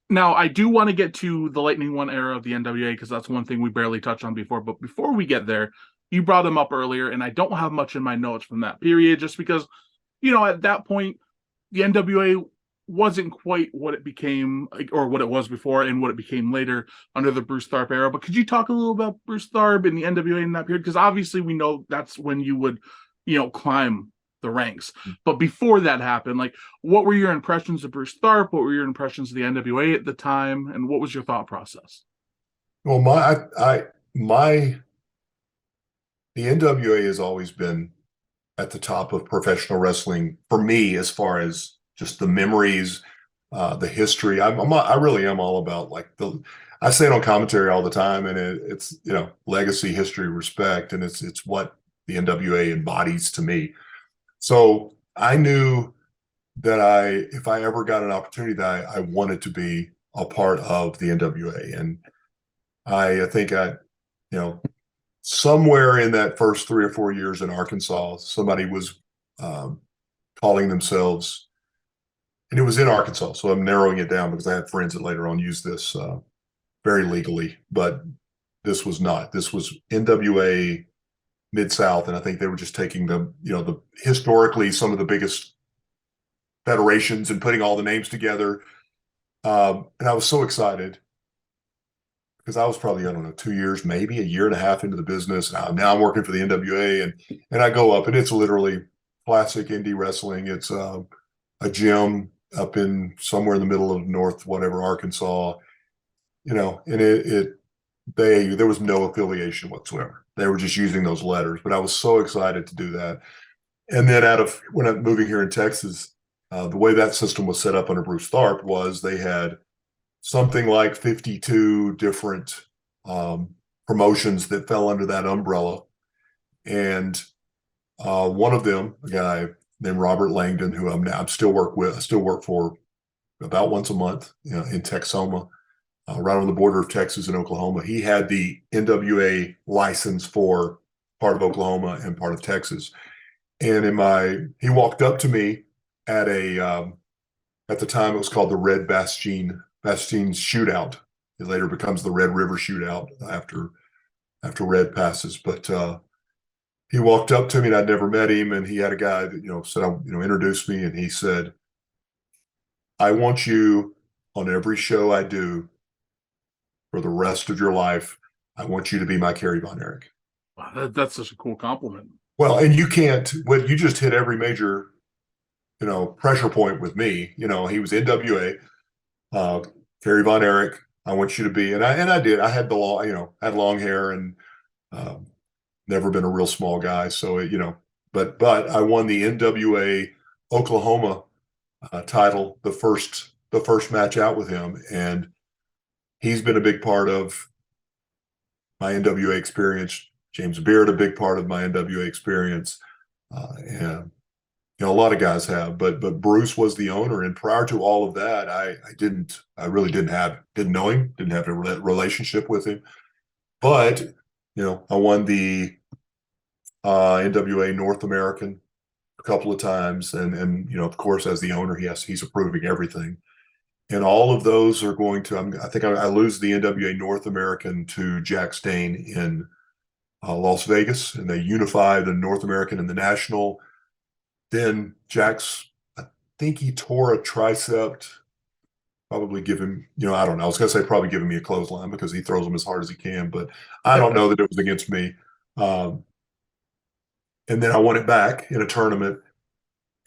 Now, I do want to get to the Lightning One era of the NWA because that's one thing we barely touched on before. But before we get there, you brought him up earlier, and I don't have much in my notes from that period just because, at that point, the NWA wasn't quite what it became or what it was before and what it became later under the Bruce Tharpe era. But could you talk a little about Bruce Tharpe and the NWA in that period? Because obviously we know that's when you would, climb the ranks. But before that happened, like what were your impressions of Bruce Tharpe? What were your impressions of the NWA at the time? And what was your thought process? Well, my the NWA has always been at the top of professional wrestling for me, as far as just the memories, the history. I really am all about like I say it on commentary all the time, and it's legacy, history, respect, and it's what the NWA embodies to me. So I knew that if I ever got an opportunity, that I wanted to be a part of the NWA, and I think you know, somewhere in that first 3 or 4 years in Arkansas, somebody was calling themselves, and it was in Arkansas. So I'm narrowing it down because I had friends that later on used this very legally, but this was not. This was NWA Mid South, and I think they were just taking the historically some of the biggest federations and putting all the names together. And I was so excited because I was probably, I don't know, 2 years, maybe a year and a half into the business. Now I'm working for the NWA, and I go up, and it's literally classic indie wrestling. It's a gym up in somewhere in the middle of North whatever Arkansas, and there was no affiliation whatsoever. They were just using those letters, but I was so excited to do that. And then when I'm moving here in Texas, the way that system was set up under Bruce Tharpe was they had something like 52 different promotions that fell under that umbrella. And one of them, a guy named Robert Langdon, who I still work for about once a month, in Texoma, right on the border of Texas and Oklahoma. He had the NWA license for part of Oklahoma and part of Texas. And he walked up to me at at the time it was called the Red Bastion Shootout. It later becomes the Red River Shootout after Red passes. But he walked up to me, and I'd never met him, and he had a guy that said, introduced me, and he said, "I want you on every show I do for the rest of your life. I want you to be my Kerry Von Erich." Wow, that's such a cool compliment. Well, and you just hit every major, pressure point with me. He was NWA, Kerry Von Erich. I want you to be, and I did. I had had long hair and never been a real small guy. So, but I won the NWA Oklahoma title, the first match out with him. And he's been a big part of my NWA experience. James Beard, a big part of my NWA experience. And a lot of guys have, but Bruce was the owner, and prior to all of that, I really didn't know him, didn't have a relationship with him, but I won the NWA North American a couple of times, and of course, as the owner, he's approving everything, and all of those are going to. I think I lose the NWA North American to Jack Stane in Las Vegas, and they unify the North American and the National. Then I think he tore a tricep, probably give him, I don't know. I was going to say probably giving me a clothesline because he throws them as hard as he can, but I don't know that it was against me. And then I won it back in a tournament,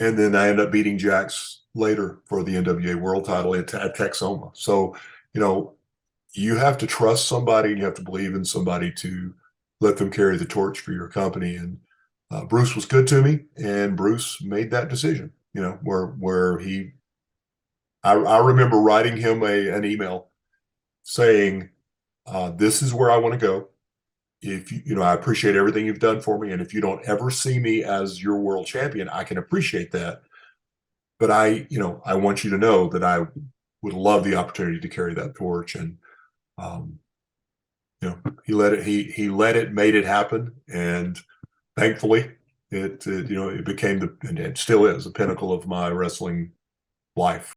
and then I ended up beating Jax later for the NWA World title at Texoma. So, you have to trust somebody, and you have to believe in somebody to let them carry the torch for your company. And Bruce was good to me, and Bruce made that decision. I remember writing him an email saying, "This is where I want to go. If I appreciate everything you've done for me, and if you don't ever see me as your world champion, I can appreciate that. But I want you to know that I would love the opportunity to carry that torch." And um, he made it happen, and thankfully, it became and it still is the pinnacle of my wrestling life.